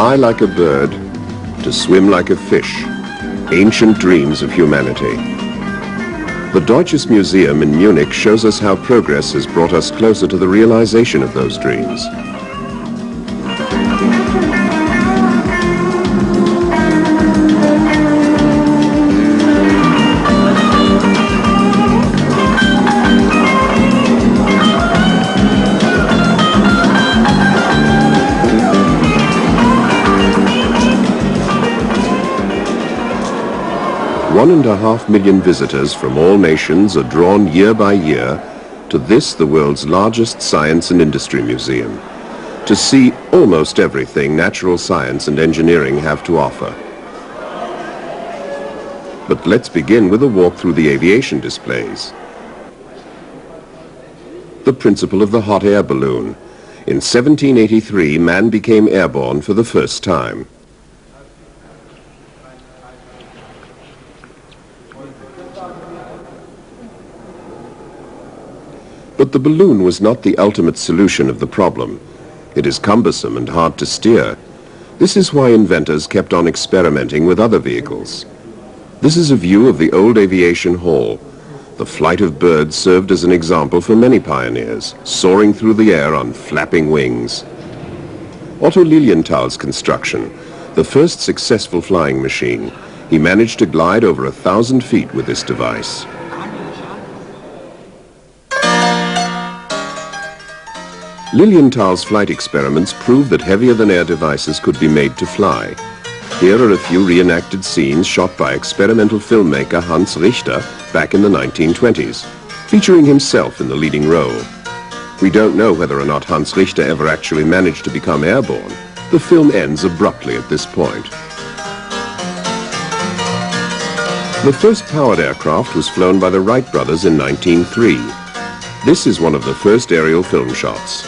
fly like a bird, to swim like a fish, ancient dreams of humanity. The Deutsches Museum in Munich shows us how progress has brought us closer to the realization of those dreams. $1.5 million visitors from all nations are drawn year by year to this, the world's largest science and industry museum, to see almost everything natural science and engineering have to offer. But let's begin with a walk through the aviation displays. The principle of the hot air balloon. In 1783, man became airborne for the first time. But the balloon was not the ultimate solution of the problem. It is cumbersome and hard to steer. This is why inventors kept on experimenting with other vehicles. This is a view of the old aviation hall. The flight of birds served as an example for many pioneers, soaring through the air on flapping wings. Otto Lilienthal's construction, the first successful flying machine. He managed to glide over 1,000 feet with this device. Lilienthal's flight experiments proved that heavier-than-air devices could be made to fly. Here are a few reenacted scenes shot by experimental filmmaker Hans Richter back in the 1920s, featuring himself in the leading role. We don't know whether or not Hans Richter ever actually managed to become airborne. The film ends abruptly at this point. The first powered aircraft was flown by the Wright brothers in 1903. This is one of the first aerial film shots.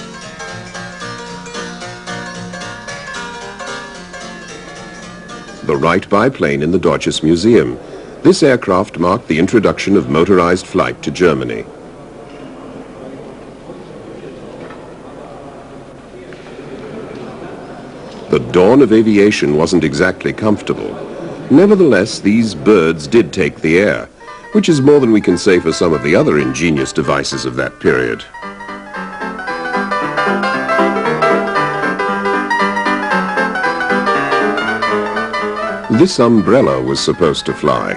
The Wright biplane in the Deutsches Museum. This aircraft marked the introduction of motorized flight to Germany. The dawn of aviation wasn't exactly comfortable. Nevertheless, these birds did take the air, which is more than we can say for some of the other ingenious devices of that period. This umbrella was supposed to fly.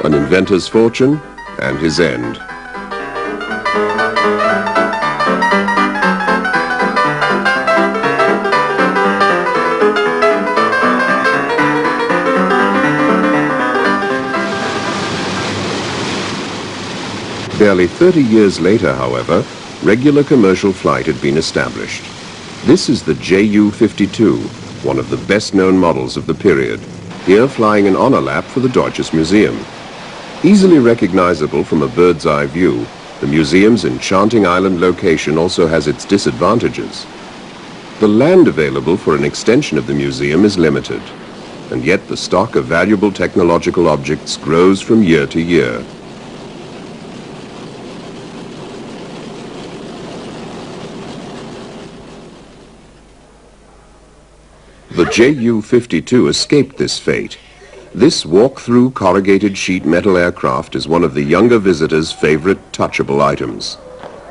An inventor's fortune and his end. Barely 30 years later, however, regular commercial flight had been established. This is the Ju-52, one of the best-known models of the period, here flying an honor lap for the Deutsches Museum. Easily recognizable from a bird's-eye view, the museum's enchanting island location also has its disadvantages. The land available for an extension of the museum is limited, and yet the stock of valuable technological objects grows from year to year. The Ju-52 escaped this fate. This walk-through corrugated sheet metal aircraft is one of the younger visitors' favorite touchable items.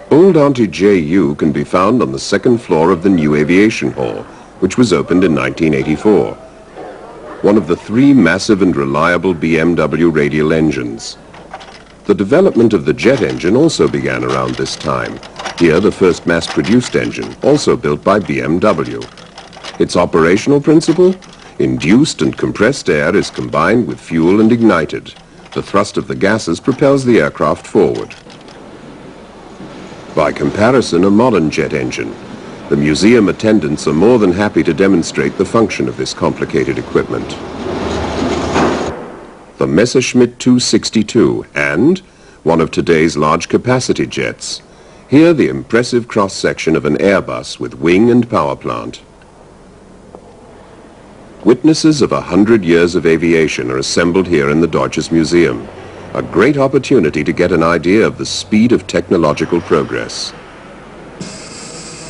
Old Auntie Ju can be found on the second floor of the new aviation hall, which was opened in 1984. One of the three massive and reliable BMW radial engines. The development of the jet engine also began around this time. Here, the first mass-produced engine, also built by BMW. Its operational principle? Induced and compressed air is combined with fuel and ignited. The thrust of the gases propels the aircraft forward. By comparison, a modern jet engine. The museum attendants are more than happy to demonstrate the function of this complicated equipment. The Messerschmitt 262 and one of today's large-capacity jets. Here, the impressive cross-section of an Airbus with wing and power plant. Witnesses of 100 years of aviation are assembled here in the Deutsches Museum. a great opportunity to get an idea of the speed of technological progress.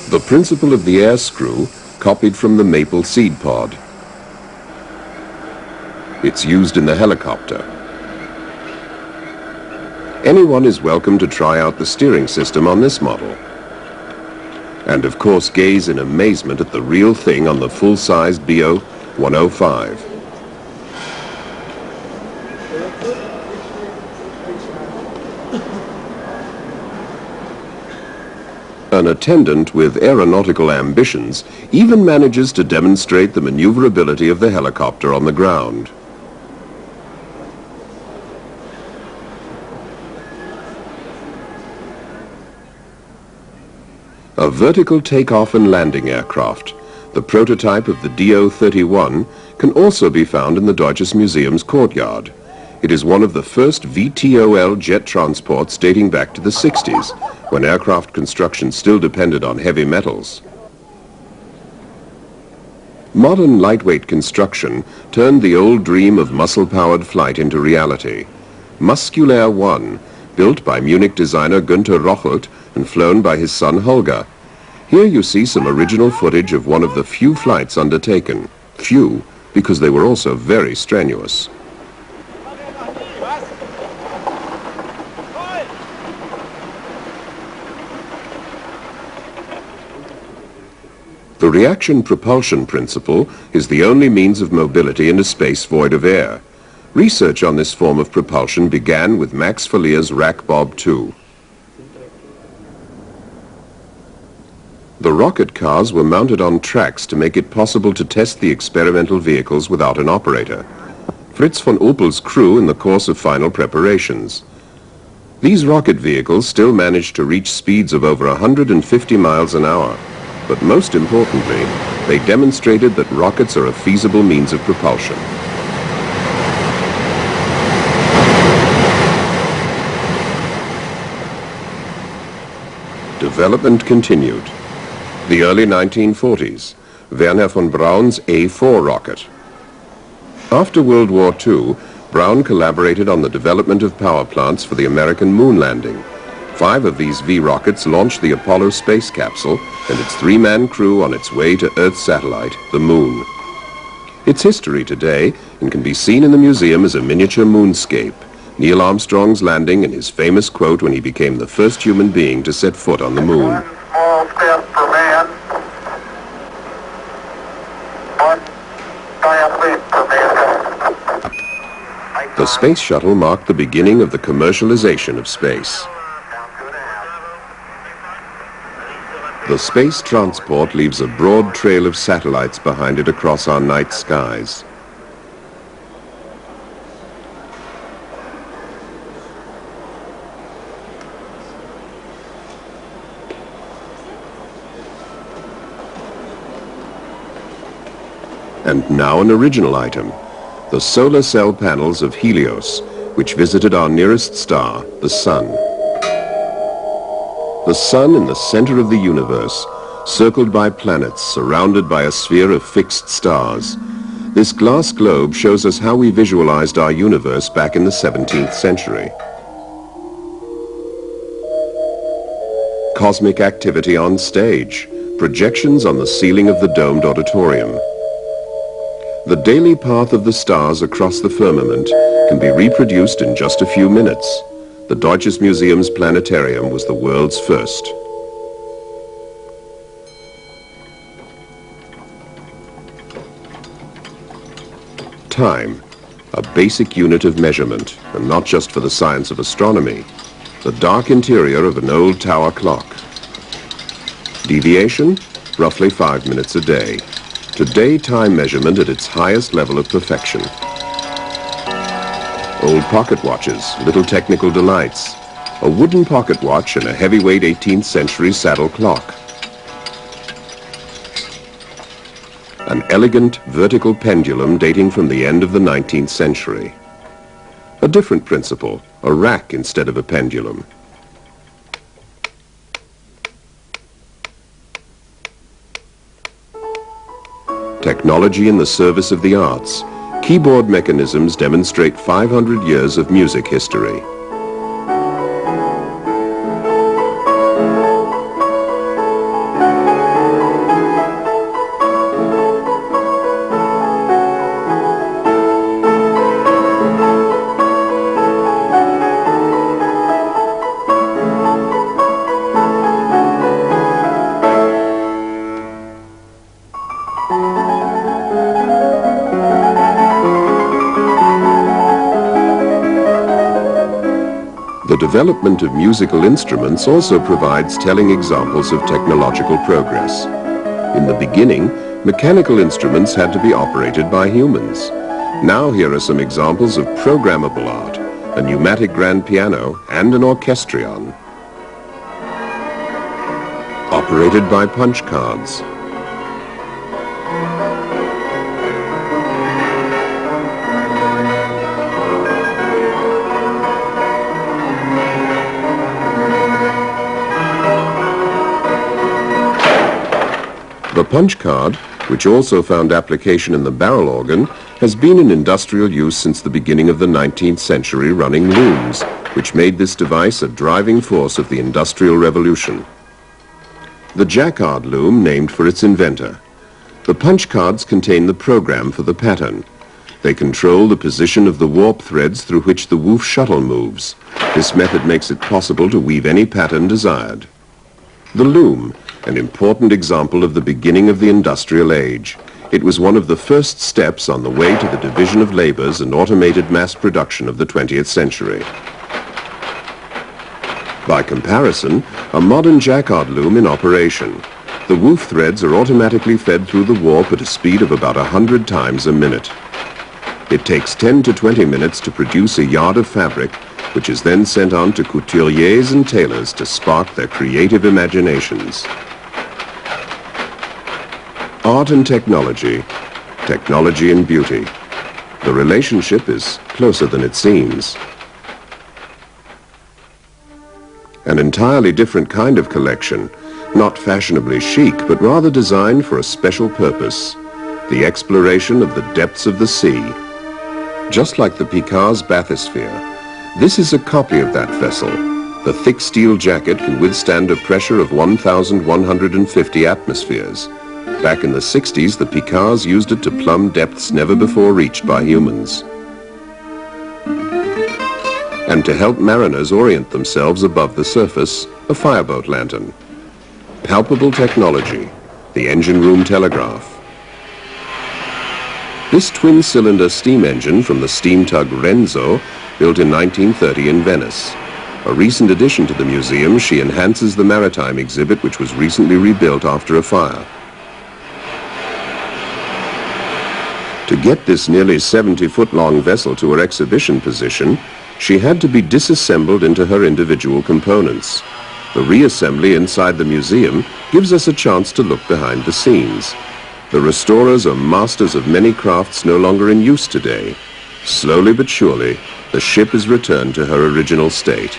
The principle of the air screw copied from the maple seed pod. It's used in the helicopter. Anyone is welcome to try out the steering system on this model. And of course gaze in amazement at the real thing on the full-size BO 105. An attendant with aeronautical ambitions even manages to demonstrate the maneuverability of the helicopter on the ground. A vertical takeoff and landing aircraft, the prototype of the DO-31, can also be found in the Deutsches Museum's courtyard. It is one of the first VTOL jet transports dating back to the 60s, when aircraft construction still depended on heavy metals. Modern lightweight construction turned the old dream of muscle-powered flight into reality. Musculaire 1, built by Munich designer Günther Rochelt and flown by his son Holger. Here you see some original footage of one of the few flights undertaken. Few, because they were also very strenuous. The reaction propulsion principle is the only means of mobility in a space void of air. Research on this form of propulsion began with Max Fallier's Rackbob 2. The rocket cars were mounted on tracks to make it possible to test the experimental vehicles without an operator. Fritz von Opel's crew in the course of final preparations. These rocket vehicles still managed to reach speeds of over 150 miles an hour. But most importantly, they demonstrated that rockets are a feasible means of propulsion. Development continued. The early 1940s, Wernher von Braun's A-4 rocket. After World War II, Braun collaborated on the development of power plants for the American moon landing. 5 of these V-rockets launched the Apollo space capsule and its 3-man crew on its way to Earth's satellite, the Moon. It's history today and can be seen in the museum as a miniature moonscape, Neil Armstrong's landing and his famous quote when he became the first human being to set foot on the Moon. One small step for man, one giant leap for mankind. The space shuttle marked the beginning of the commercialization of space. The space transport leaves a broad trail of satellites behind it across our night skies. And now an original item, the solar cell panels of Helios, which visited our nearest star, the Sun. The Sun in the center of the universe, circled by planets, surrounded by a sphere of fixed stars. This glass globe shows us how we visualized our universe back in the 17th century. Cosmic activity on stage, projections on the ceiling of the domed auditorium. The daily path of the stars across the firmament can be reproduced in just a few minutes. The Deutsches Museum's planetarium was the world's first. Time, a basic unit of measurement, and not just for the science of astronomy. The dark interior of an old tower clock. Deviation, roughly 5 minutes a day. Today, time measurement at its highest level of perfection. Old pocket watches, little technical delights. A wooden pocket watch and a heavyweight 18th century saddle clock. An elegant vertical pendulum dating from the end of the 19th century. A different principle, a rack instead of a pendulum. Technology in the service of the arts, Keyboard mechanisms demonstrate 500 years of music history. The development of musical instruments also provides telling examples of technological progress. In the beginning, mechanical instruments had to be operated by humans. Now here are some examples of programmable art, a pneumatic grand piano and an orchestrion. Operated by punch cards. The punch card, which also found application in the barrel organ, has been in industrial use since the beginning of the 19th century, running looms, which made this device a driving force of the Industrial Revolution. The jacquard loom, named for its inventor. The punch cards contain the program for the pattern. They control the position of the warp threads through which the woof shuttle moves. This method makes it possible to weave any pattern desired. The loom, an important example of the beginning of the industrial age. It was one of the first steps on the way to the division of labors and automated mass production of the 20th century. By comparison, a modern jacquard loom in operation. The woof threads are automatically fed through the warp at a speed of about 100 times a minute. It takes 10 to 20 minutes to produce a yard of fabric, which is then sent on to couturiers and tailors to spark their creative imaginations. Art and technology, technology and beauty. The relationship is closer than it seems. An entirely different kind of collection, not fashionably chic, but rather designed for a special purpose, the exploration of the depths of the sea. Just like the Picard's bathysphere, this is a copy of that vessel. The thick steel jacket can withstand a pressure of 1,150 atmospheres. Back in the 60s, the Picards used it to plumb depths never before reached by humans. And to help mariners orient themselves above the surface, a fireboat lantern. Palpable technology, the engine room telegraph. This twin-cylinder steam engine from the steam tug Renzo, built in 1930 in Venice. A recent addition to the museum, she enhances the maritime exhibit, which was recently rebuilt after a fire. To get this nearly 70-foot-long vessel to her exhibition position, she had to be disassembled into her individual components. The reassembly inside the museum gives us a chance to look behind the scenes. The restorers are masters of many crafts no longer in use today. Slowly but surely, the ship is returned to her original state.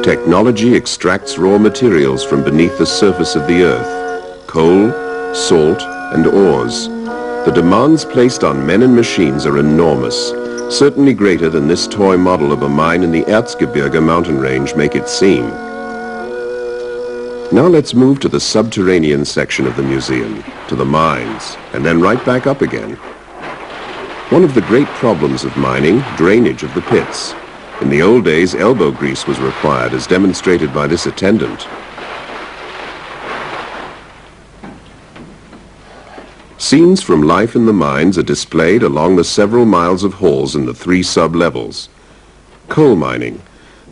Technology extracts raw materials from beneath the surface of the earth: coal, salt, and ores. The demands placed on men and machines are enormous, certainly greater than this toy model of a mine in the Erzgebirge mountain range make it seem. Now let's move to the subterranean section of the museum, to the mines, and then right back up again. One of the great problems of mining, drainage of the pits. In the old days, elbow grease was required, as demonstrated by this attendant. Scenes from life in the mines are displayed along the several miles of halls in the 3 sub-levels. Coal mining.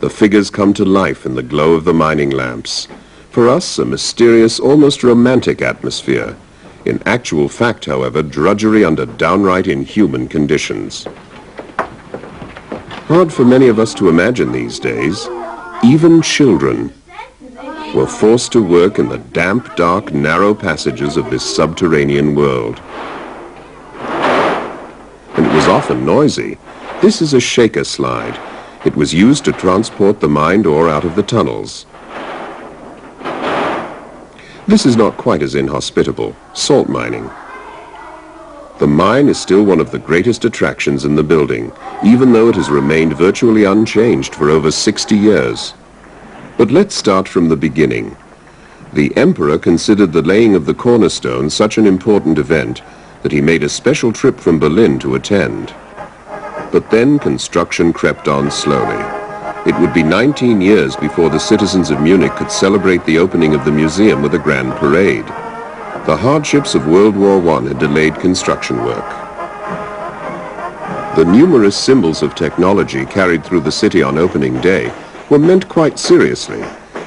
The figures come to life in the glow of the mining lamps. For us, a mysterious, almost romantic atmosphere. In actual fact, however, drudgery under downright inhuman conditions. Hard for many of us to imagine these days. Even children were forced to work in the damp, dark, narrow passages of this subterranean world. And it was often noisy. This is a shaker slide. It was used to transport the mined ore out of the tunnels. This is not quite as inhospitable, salt mining. The mine is still one of the greatest attractions in the building, even though it has remained virtually unchanged for over 60 years. But let's start from the beginning. The emperor considered the laying of the cornerstone such an important event that he made a special trip from Berlin to attend. But then construction crept on slowly. It would be 19 years before the citizens of Munich could celebrate the opening of the museum with a grand parade. The hardships of World War I had delayed construction work. The numerous symbols of technology carried through the city on opening day were meant quite seriously,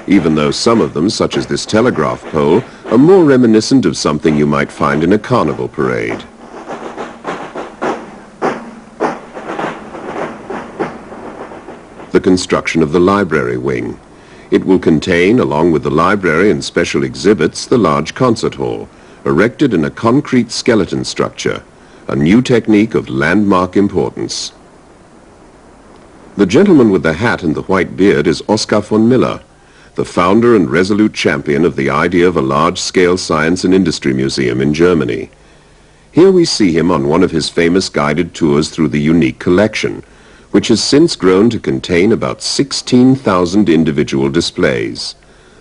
even though some of them, such as this telegraph pole, are more reminiscent of something you might find in a carnival parade. The construction of the library wing. It will contain, along with the library and special exhibits, the large concert hall, erected in a concrete skeleton structure, a new technique of landmark importance. The gentleman with the hat and the white beard is Oskar von Miller, the founder and resolute champion of the idea of a large-scale science and industry museum in Germany. Here we see him on one of his famous guided tours through the unique collection, which has since grown to contain about 16,000 individual displays.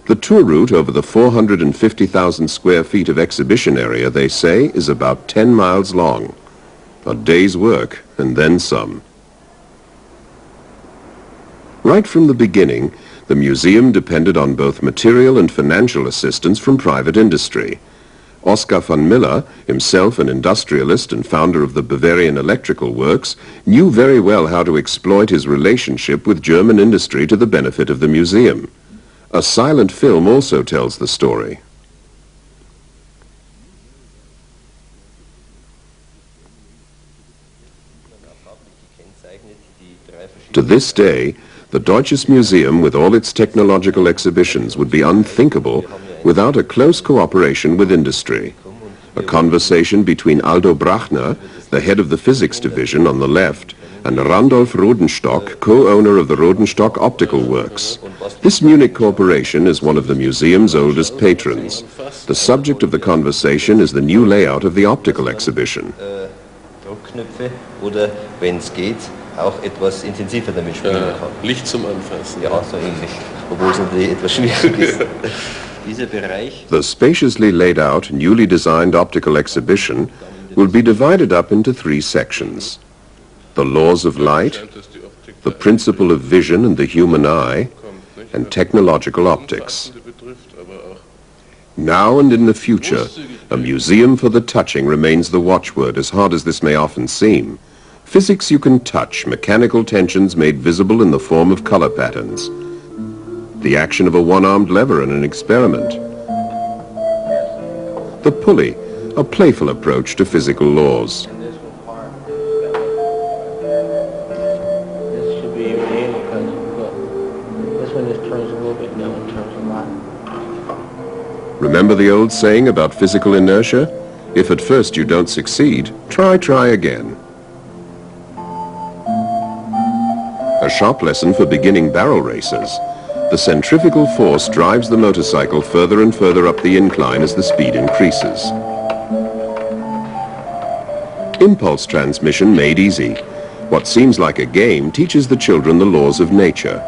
The tour route over the 450,000 square feet of exhibition area, they say, is about 10 miles long. A day's work, and then some. Right from the beginning, the museum depended on both material and financial assistance from private industry. Oskar von Miller, himself an industrialist and founder of the Bavarian Electrical Works, knew very well how to exploit his relationship with German industry to the benefit of the museum. A silent film also tells the story. To this day, the Deutsches Museum, with all its technological exhibitions, would be unthinkable without a close cooperation with industry. A conversation between Aldo Brachner, the head of the physics division, on the left, and Randolph Rodenstock, co-owner of the Rodenstock Optical Works. This Munich corporation is one of the museum's oldest patrons. The subject of the conversation is the new layout of the optical exhibition. Druckknöpfe oder, wenn es geht, auch etwas intensiver damit spielen kann. Licht zum Anfassen. Ja, so ähnlich, obwohl es natürlich etwas schwierig ist. Dieser Bereich. The spaciously laid out, newly designed optical exhibition will be divided up into 3 sections. The laws of light, the principle of vision and the human eye, and technological optics. Now and in the future, a museum for the touching remains the watchword, as hard as this may often seem. Physics you can touch, mechanical tensions made visible in the form of color patterns. The action of a one-armed lever in an experiment. The pulley, a playful approach to physical laws. This should be your hand because this one just turns a little bit, that one turns a lot. Remember the old saying about physical inertia? If at first you don't succeed, try again. A sharp lesson for beginning barrel racers. The centrifugal force drives the motorcycle further and further up the incline as the speed increases. Impulse transmission made easy. What seems like a game teaches the children the laws of nature.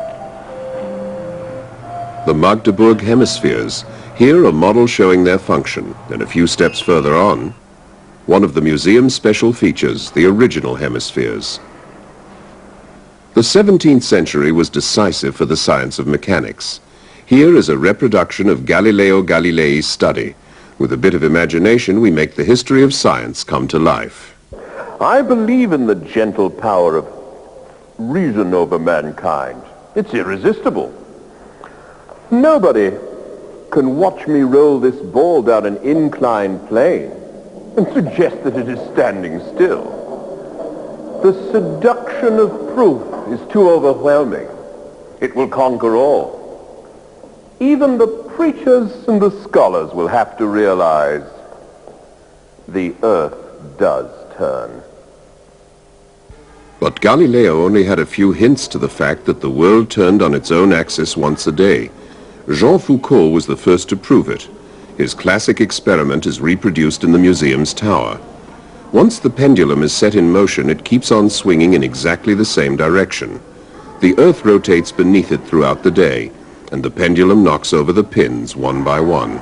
The Magdeburg hemispheres. Here a model showing their function, and a few steps further on, one of the museum's special features, the original hemispheres. The 17th century was decisive for the science of mechanics. Here is a reproduction of Galileo Galilei's study. With a bit of imagination, we make the history of science come to life. I believe in the gentle power of reason over mankind. It's irresistible. Nobody can watch me roll this ball down an inclined plane and suggest that it is standing still. The seduction of proof is too overwhelming. It will conquer all. Even the preachers and the scholars will have to realize the earth does turn. But Galileo only had a few hints to the fact that the world turned on its own axis once a day. Jean Foucault was the first to prove it. His classic experiment is reproduced in the museum's tower. Once the pendulum is set in motion, it keeps on swinging in exactly the same direction. The Earth rotates beneath it throughout the day, and the pendulum knocks over the pins one by one.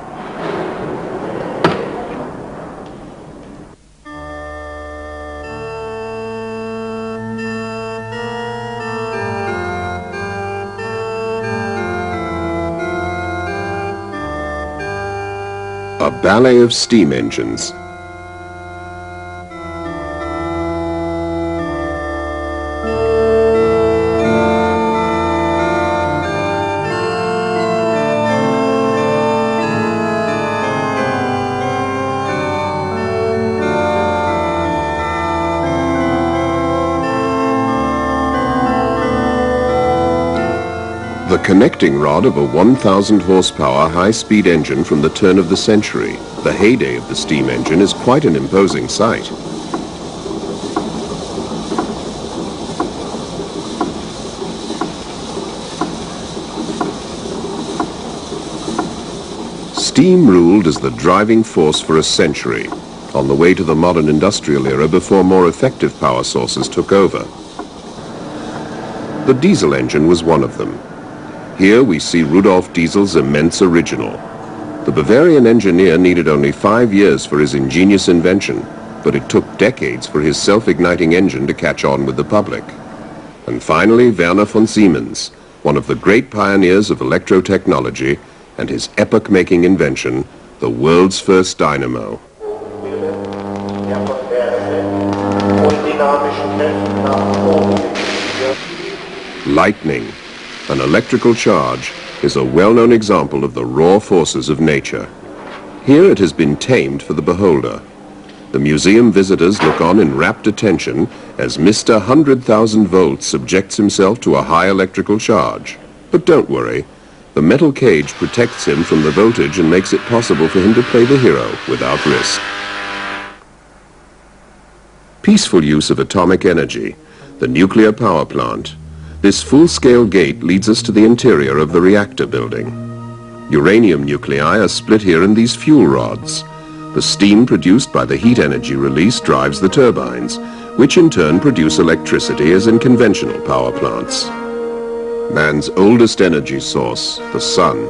A ballet of steam engines. The connecting rod of a 1,000 horsepower high-speed engine from the turn of the century, the heyday of the steam engine, is quite an imposing sight. Steam ruled as the driving force for a century, on the way to the modern industrial era before more effective power sources took over. The diesel engine was one of them. Here we see Rudolf Diesel's immense original. The Bavarian engineer needed only 5 years for his ingenious invention, but it took decades for his self-igniting engine to catch on with the public. And finally, Werner von Siemens, one of the great pioneers of electrotechnology, and his epoch-making invention, the world's first dynamo. Lightning, an electrical charge, is a well-known example of the raw forces of nature. Here it has been tamed for the beholder. The museum visitors look on in rapt attention as Mr. 100,000 volts subjects himself to a high electrical charge. But don't worry, the metal cage protects him from the voltage and makes it possible for him to play the hero without risk. Peaceful use of atomic energy, the nuclear power plant. This full-scale gate leads us to the interior of the reactor building. Uranium nuclei are split here in these fuel rods. The steam produced by the heat energy release drives the turbines, which in turn produce electricity as in conventional power plants. Man's oldest energy source, the sun.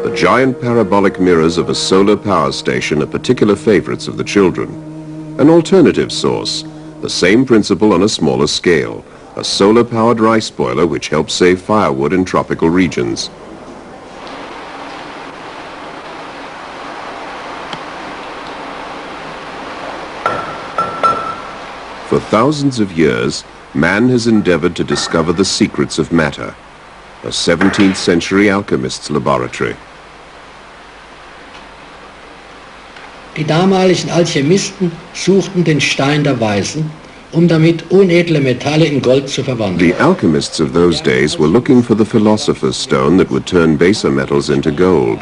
The giant parabolic mirrors of a solar power station are particular favorites of the children. An alternative source, the same principle on a smaller scale. A solar-powered rice boiler which helps save firewood in tropical regions. For thousands of years, man has endeavored to discover the secrets of matter. A 17th century alchemist's laboratory. Die damaligen Alchemisten suchten den Stein der Weisen, damit unedle Metalle in Gold zu verwandeln. The alchemists of those days were looking for the philosopher's stone that would turn baser metals into gold.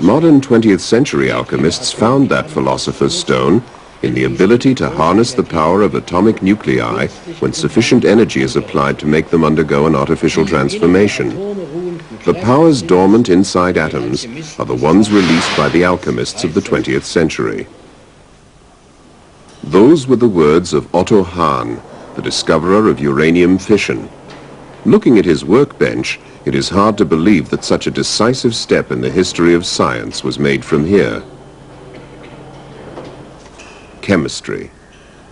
Modern 20th century alchemists found that philosopher's stone in the ability to harness the power of atomic nuclei when sufficient energy is applied to make them undergo an artificial transformation. The powers dormant inside atoms are the ones released by the alchemists of the 20th century. Those were the words of Otto Hahn, the discoverer of uranium fission. Looking at his workbench, it is hard to believe that such a decisive step in the history of science was made from here. Chemistry,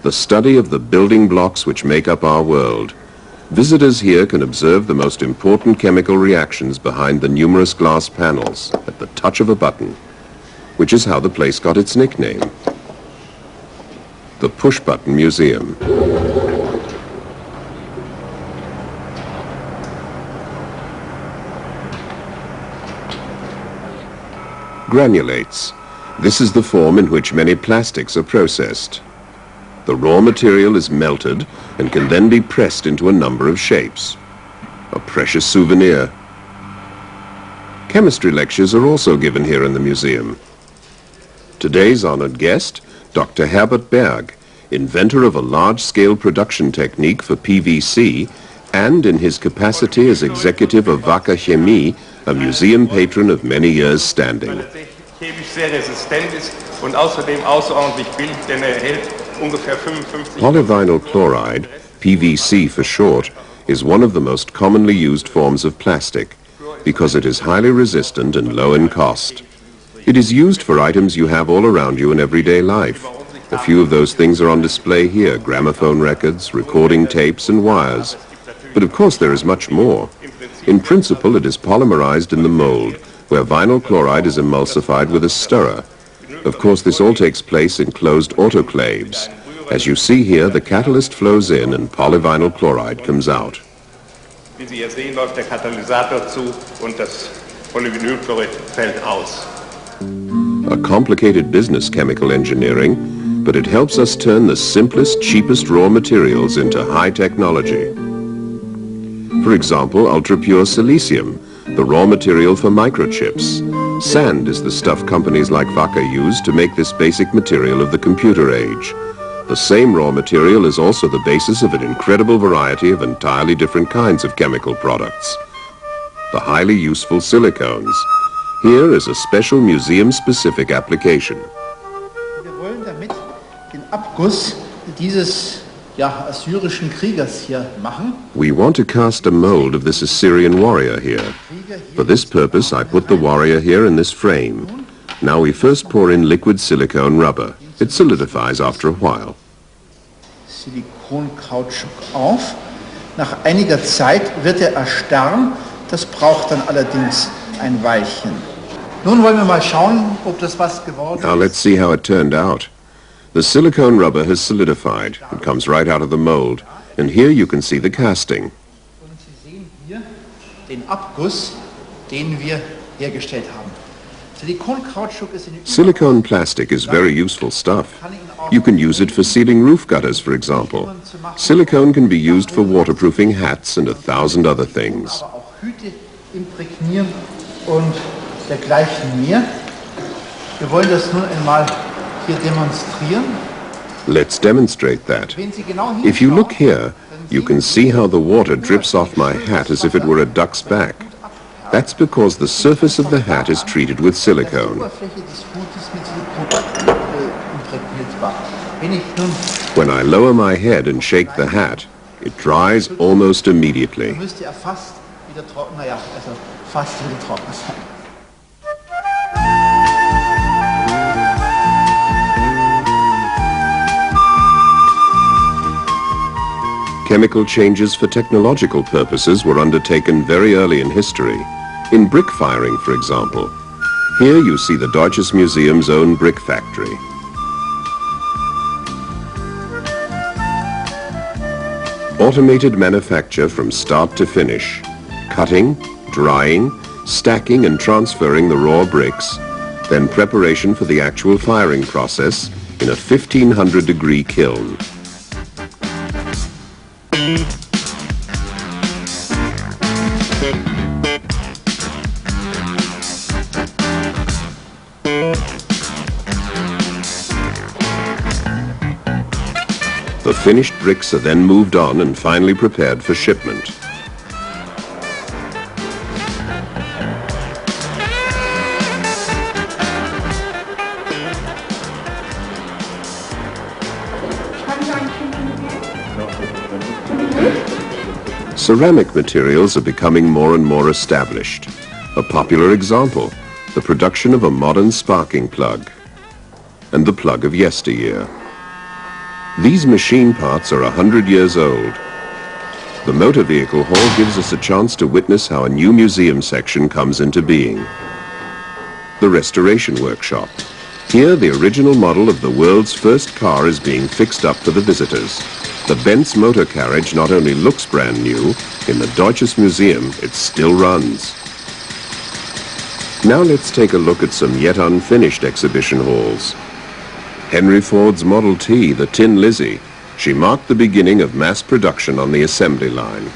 the study of the building blocks which make up our world. Visitors here can observe the most important chemical reactions behind the numerous glass panels at the touch of a button, which is how the place got its nickname. The Push-Button Museum. Granulates. This is the form in which many plastics are processed. The raw material is melted and can then be pressed into a number of shapes. A precious souvenir. Chemistry lectures are also given here in the museum. Today's honored guest, Dr. Herbert Berg, inventor of a large-scale production technique for PVC, and in his capacity as executive of Wacker Chemie, a museum patron of many years standing. Polyvinyl chloride, PVC for short, is one of the most commonly used forms of plastic because it is highly resistant and low in cost. It is used for items you have all around you in everyday life. A few of those things are on display here: gramophone records, recording tapes, and wires. But of course there is much more. In principle, it is polymerized in the mold, where vinyl chloride is emulsified with a stirrer. Of course, this all takes place in closed autoclaves. As you see here, the catalyst flows in and polyvinyl chloride comes out. Wie Sie hier sehen, läuft der Katalysator zu und das Polyvinylchlorid fällt aus. A complicated business, chemical engineering, but it helps us turn the simplest, cheapest raw materials into high technology. For example, ultra-pure silicium, the raw material for microchips. Sand is the stuff companies like Wacker use to make this basic material of the computer age. The same raw material is also the basis of an incredible variety of entirely different kinds of chemical products. The highly useful silicones. Here is a special museum-specific application. Wir wollen damit den Abguss dieses assyrischen Kriegers hier machen. We want to cast a mold of this Assyrian warrior here. For this purpose, I put the warrior here in this frame. Now we first pour in liquid silicone rubber. It solidifies after a while. Silikonkautschuk auf. Nach einiger Zeit wird er erstarren. Das braucht dann allerdings ein Weilchen. Nun wollen wir mal schauen, ob das was geworden ist. Now let's see how it turned out. The silicone rubber has solidified. It comes right out of the mold. And here you can see the casting. Und Sie sehen hier den Abguss, den wir hergestellt haben. Silicone plastic is very useful stuff. You can use it for sealing roof gutters, for example. Silicone can be used for waterproofing hats and 1,000 other things. Aber auch Hüte imprägnieren und dergleichen mehr. Wir wollen das nun einmal hier demonstrieren. Let's demonstrate that. If you look here, you can see how the water drips off my hat as if it were a duck's back. That's because the surface of the hat is treated with silicone. When I lower my head and shake the hat, it dries almost immediately. Chemical changes for technological purposes were undertaken very early in history. In brick firing, for example. Here you see the Deutsches Museum's own brick factory. Automated manufacture from start to finish. Cutting, drying, stacking and transferring the raw bricks, then preparation for the actual firing process in a 1500-degree kiln. The finished bricks are then moved on and finally prepared for shipment. Ceramic materials are becoming more and more established. A popular example, the production of a modern sparking plug and the plug of yesteryear. These machine parts are 100 years old. The motor vehicle hall gives us a chance to witness how a new museum section comes into being. The restoration workshop. Here, the original model of the world's first car is being fixed up for the visitors. The Benz motor carriage not only looks brand new, in the Deutsches Museum it still runs. Now let's take a look at some yet unfinished exhibition halls. Henry Ford's Model T, the Tin Lizzie. She marked the beginning of mass production on the assembly line.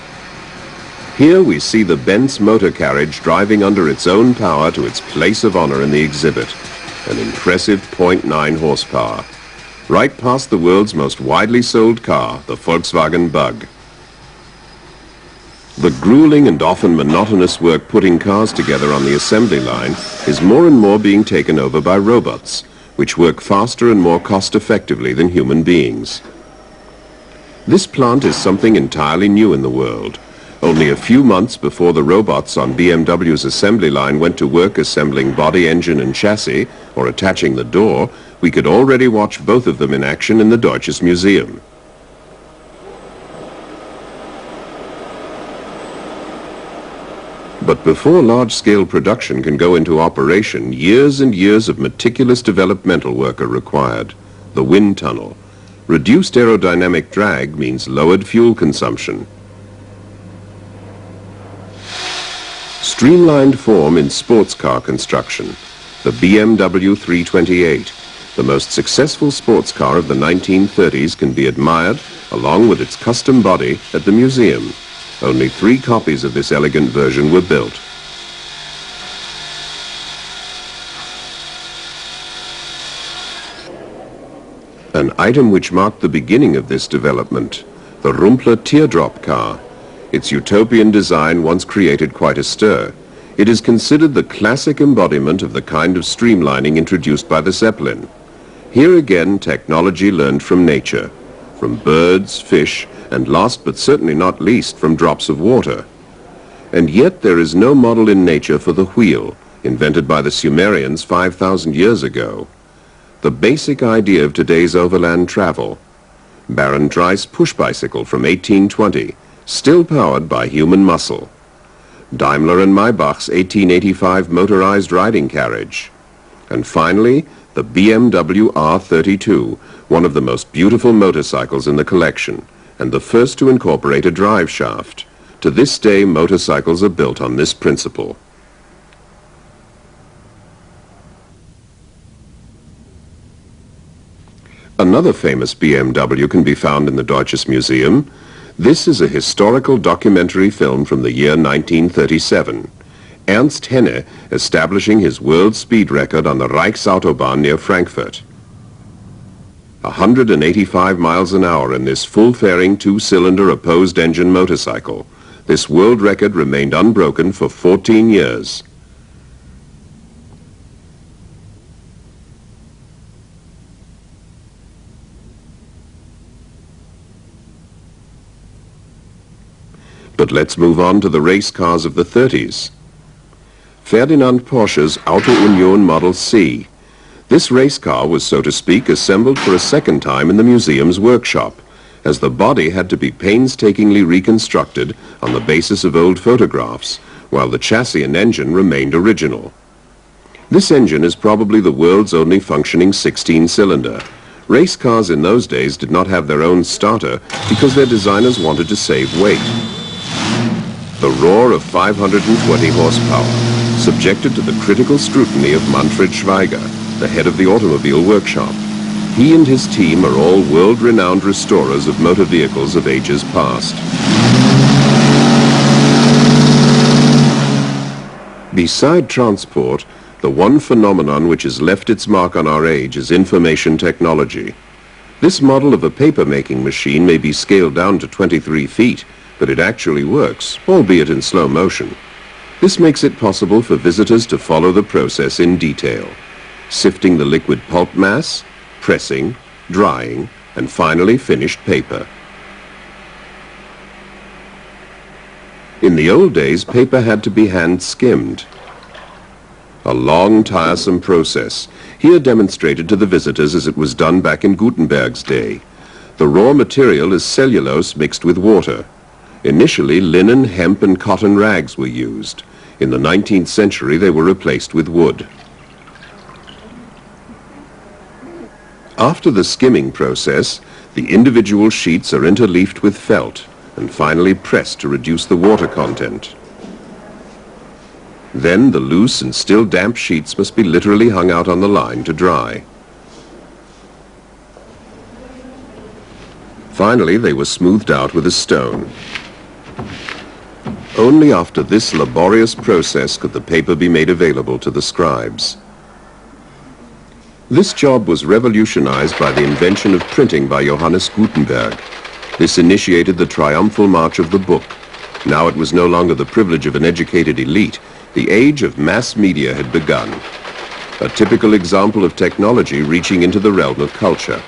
Here we see the Benz motor carriage driving under its own power to its place of honor in the exhibit. An impressive 0.9 horsepower. right past the world's most widely sold car, the Volkswagen Bug. The grueling and often monotonous work putting cars together on the assembly line is more and more being taken over by robots, which work faster and more cost-effectively than human beings. This plant is something entirely new in the world. Only a few months before the robots on BMW's assembly line went to work assembling body, engine and chassis, or attaching the door, we could already watch both of them in action in the Deutsches Museum. But before large-scale production can go into operation, years and years of meticulous developmental work are required. The wind tunnel. Reduced aerodynamic drag means lowered fuel consumption. Streamlined form in sports car construction. The BMW 328, the most successful sports car of the 1930s, can be admired, along with its custom body, at the museum. Only 3 copies of this elegant version were built. An item which marked the beginning of this development, the Rumpler teardrop car. Its utopian design once created quite a stir. It is considered the classic embodiment of the kind of streamlining introduced by the Zeppelin. Here again, technology learned from nature, from birds, fish, and last but certainly not least, from drops of water. And yet there is no model in nature for the wheel, invented by the Sumerians 5,000 years ago. The basic idea of today's overland travel. Baron Dreiss push bicycle from 1820, still powered by human muscle. Daimler and Maybach's 1885 motorized riding carriage. And finally, the BMW R32, one of the most beautiful motorcycles in the collection, and the first to incorporate a drive shaft. To this day, motorcycles are built on this principle. Another famous BMW can be found in the Deutsches Museum. This is a historical documentary film from the year 1937. Ernst Henne establishing his world speed record on the Reichsautobahn near Frankfurt. 185 miles an hour in this full-faring 2-cylinder opposed engine motorcycle. This world record remained unbroken for 14 years. But let's move on to the race cars of the 30s. Ferdinand Porsche's Auto Union Model C. This race car was, so to speak, assembled for a second time in the museum's workshop, as the body had to be painstakingly reconstructed on the basis of old photographs, while the chassis and engine remained original. This engine is probably the world's only functioning 16-cylinder. Race cars in those days did not have their own starter because their designers wanted to save weight. The roar of 520 horsepower, subjected to the critical scrutiny of Manfred Schweiger, the head of the automobile workshop. He and his team are all world-renowned restorers of motor vehicles of ages past. Beside transport, the one phenomenon which has left its mark on our age is information technology. This model of a paper-making machine may be scaled down to 23 feet, but it actually works, albeit in slow motion. This makes it possible for visitors to follow the process in detail. Sifting the liquid pulp mass, pressing, drying, and finally finished paper. In the old days, paper had to be hand-skimmed. A long, tiresome process, here demonstrated to the visitors as it was done back in Gutenberg's day. The raw material is cellulose mixed with water. Initially, linen, hemp, and cotton rags were used. In the 19th century, they were replaced with wood. After the skimming process, the individual sheets are interleafed with felt and finally pressed to reduce the water content. Then the loose and still damp sheets must be literally hung out on the line to dry. Finally, they were smoothed out with a stone. Only after this laborious process could the paper be made available to the scribes. This job was revolutionized by the invention of printing by Johannes Gutenberg. This initiated the triumphal march of the book. Now it was no longer the privilege of an educated elite. The age of mass media had begun. A typical example of technology reaching into the realm of culture.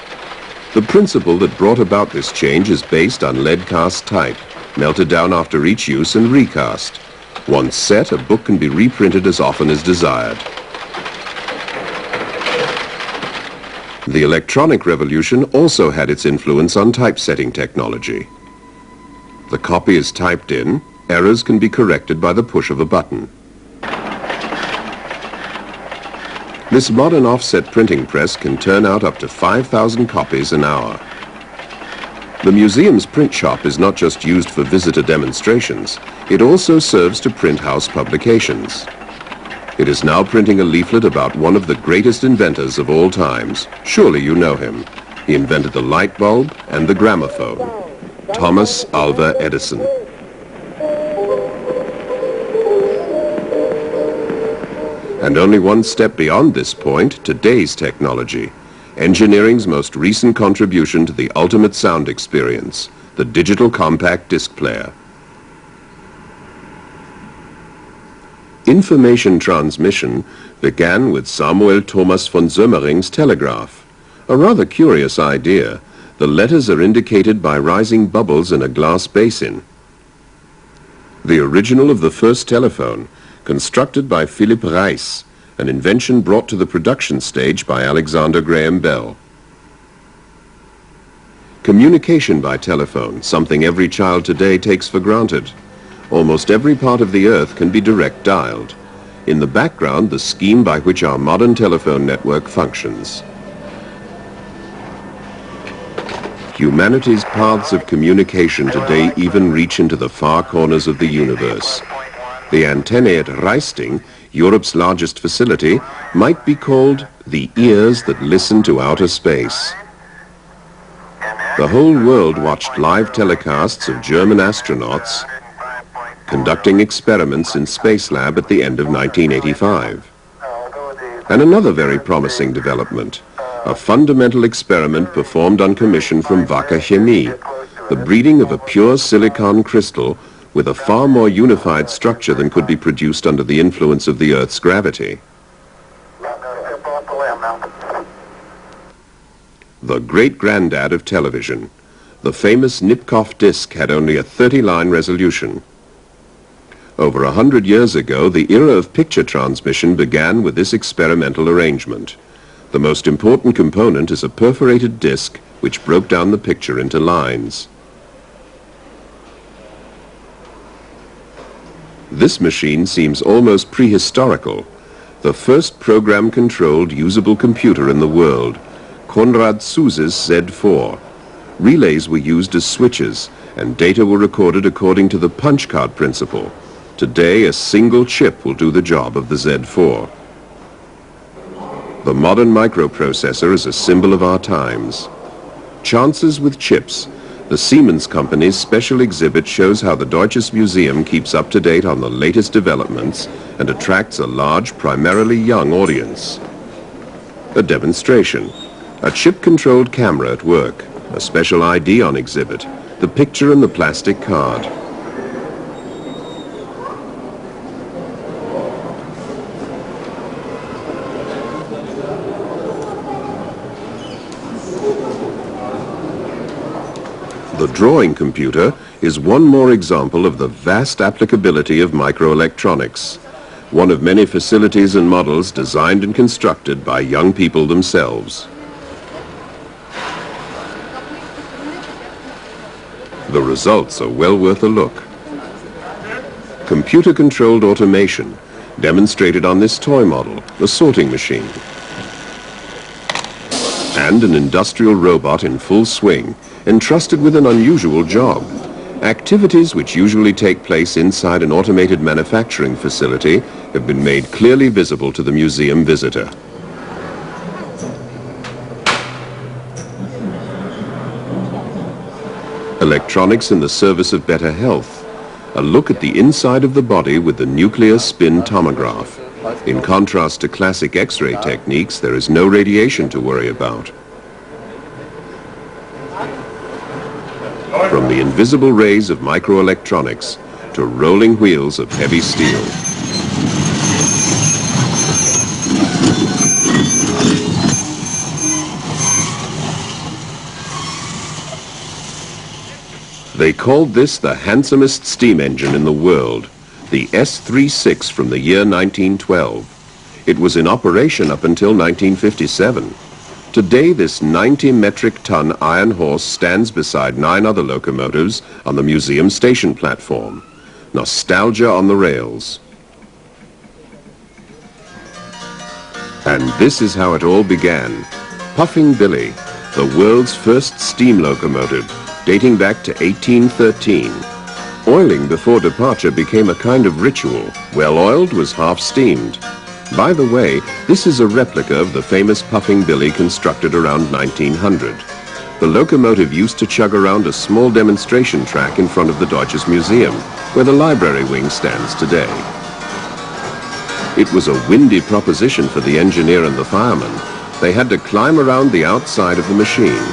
The principle that brought about this change is based on lead cast type, melted down after each use and recast. Once set, a book can be reprinted as often as desired. The electronic revolution also had its influence on typesetting technology. The copy is typed in, errors can be corrected by the push of a button. This modern offset printing press can turn out up to 5,000 copies an hour. The museum's print shop is not just used for visitor demonstrations, it also serves to print house publications. It is now printing a leaflet about one of the greatest inventors of all times. Surely you know him. He invented the light bulb and the gramophone. Thomas Alva Edison. And only one step beyond this point, today's technology. Engineering's most recent contribution to the ultimate sound experience, the digital compact disc player. Information transmission began with Samuel Thomas von Sömering's telegraph. A rather curious idea. The letters are indicated by rising bubbles in a glass basin. The original of the first telephone, constructed by Philipp Reis, an invention brought to the production stage by Alexander Graham Bell. Communication by telephone, something every child today takes for granted. Almost every part of the earth can be direct dialed. In the background, the scheme by which our modern telephone network functions. Humanity's paths of communication today even reach into the far corners of the universe. The antennae at Reisting, Europe's largest facility, might be called the ears that listen to outer space. The whole world watched live telecasts of German astronauts conducting experiments in Spacelab at the end of 1985. And another very promising development, a fundamental experiment performed on commission from Wacker Chemie, the breeding of a pure silicon crystal with a far more unified structure than could be produced under the influence of the Earth's gravity. The great-granddad of television, the famous Nipkow disc had only a 30-line resolution. Over 100 years ago, the era of picture transmission began with this experimental arrangement. The most important component is a perforated disc which broke down the picture into lines. This machine seems almost prehistorical. The first program-controlled usable computer in the world, Konrad Zuse's Z4. Relays were used as switches, and data were recorded according to the punch card principle. Today, a single chip will do the job of the Z4. The modern microprocessor is a symbol of our times. Chances with chips. The Siemens Company's special exhibit shows how the Deutsches Museum keeps up to date on the latest developments and attracts a large, primarily young audience. A demonstration. A chip-controlled camera at work. A special ID on exhibit. The picture and the plastic card. The drawing computer is one more example of the vast applicability of microelectronics, one of many facilities and models designed and constructed by young people themselves. The results are well worth a look. Computer-controlled automation, demonstrated on this toy model, the sorting machine. And an industrial robot in full swing, entrusted with an unusual job. Activities which usually take place inside an automated manufacturing facility have been made clearly visible to the museum visitor. Electronics in the service of better health. A look at the inside of the body with the nuclear spin tomograph. In contrast to classic X-ray techniques, there is no radiation to worry about. From the invisible rays of microelectronics to rolling wheels of heavy steel. They called this the handsomest steam engine in the world, the S36 from the year 1912. It was in operation up until 1957. Today, this 90 metric ton iron horse stands beside 9 other locomotives on the museum station platform. Nostalgia on the rails. And this is how it all began. Puffing Billy, the world's first steam locomotive, dating back to 1813. Oiling before departure became a kind of ritual. Well oiled was half steamed. By the way, this is a replica of the famous Puffing Billy constructed around 1900. The locomotive used to chug around a small demonstration track in front of the Deutsches Museum, where the library wing stands today. It was a windy proposition for the engineer and the fireman. They had to climb around the outside of the machine.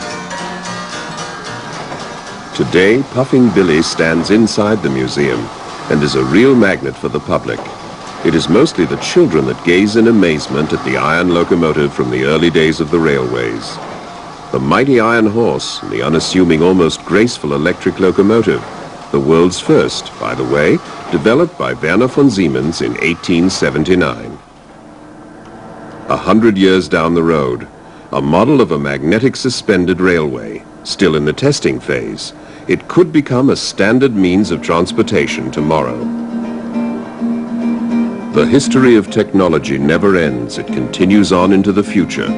Today, Puffing Billy stands inside the museum and is a real magnet for the public. It is mostly the children that gaze in amazement at the iron locomotive from the early days of the railways. The mighty iron horse and the unassuming, almost graceful electric locomotive, the world's first, by the way, developed by Werner von Siemens in 1879. 100 years down the road, a model of a magnetic suspended railway, still in the testing phase. It could become a standard means of transportation tomorrow. The history of technology never ends. It continues on into the future.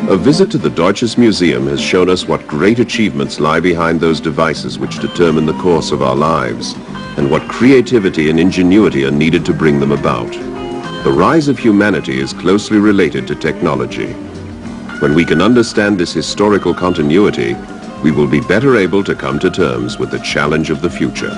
A visit to the Deutsches Museum has shown us what great achievements lie behind those devices which determine the course of our lives, and what creativity and ingenuity are needed to bring them about. The rise of humanity is closely related to technology. When we can understand this historical continuity, we will be better able to come to terms with the challenge of the future.